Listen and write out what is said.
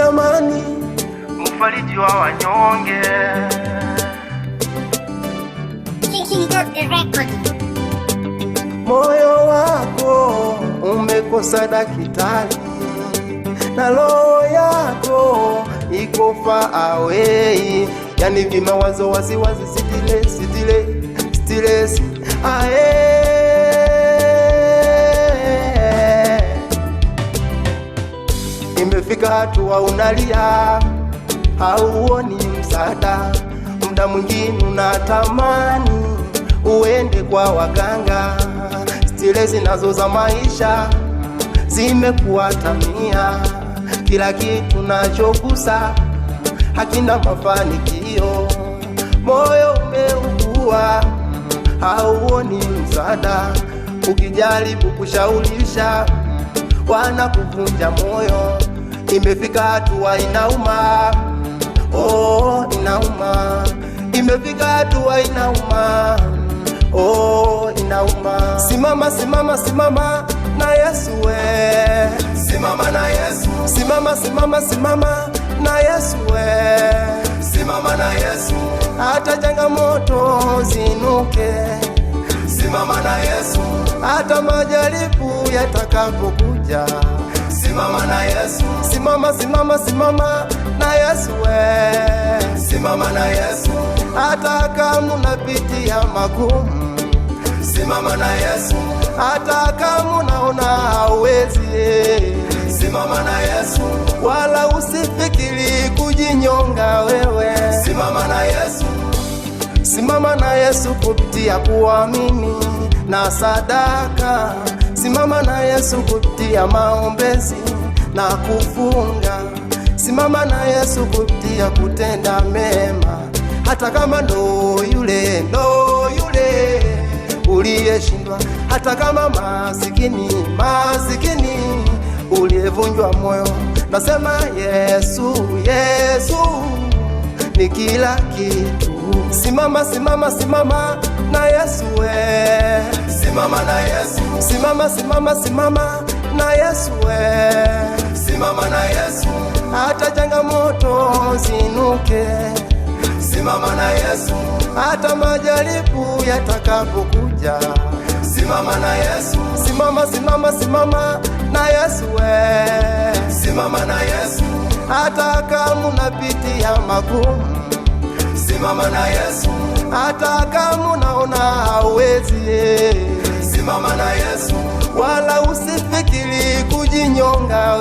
amani, mfariji wa wanyonge. Moyo wako umekosa daktari, na roho yako iko far away. Yani vimawazo wasiwasi, stress imefika hatua unalia, hauoni msaada. Muda mwingine unatamani uende kwa waganga. Stress nazo za maisha zimekuatamia, kila kitu nachogusa hakina mafanikio. Moyo umeugua, hauoni msaada. Ukijaribu kushaulisha, wanakuvunja moyo. Imefika hatua inauma, oh inauma. Imefika hatua inauma, oh inauma. Simama, simama, simama na Yesu we. Simama na Yesu. Simama, simama, simama na Yesu we. Simama na Yesu. Hata changamoto zinuke, simama na Yesu. Hata majaribu yatakapokuja, simama na Yesu. Simama, simama, simama na Yesu we. Simama na Yesu. Hata kama unapitia magumu, simama na Yesu. Hata kama unaona hauwezi, simama na Yesu. Wala usifikiri kujinyonga wewe, simama na Yesu. Simama na Yesu kupitia kuamini na sadaka. Simama na Yesu kupitia maombezi na kufunga. Simama na Yesu kupitia kutenda mema, hata kama ndo yule uliyeshindwa, hata kama masikini uliyevunjwa moyo. Nasema Yesu ni kila kitu. Simama, simama, simama na Yesu we. Simama na Yesu. Simama, simama, simama na Yesu we. Simama na Yesu. Hata changamoto zinuke, simama na Yesu. Hata majaribu yatakapokuja, simama na Yesu. Simama, simama, simama na Yesu we. Simama na Yesu. Hata kama unapitia magumu, simama na Yesu. Hata kama unaona hauwezi, simama na Yesu. Wala usifikiri kujinyonga.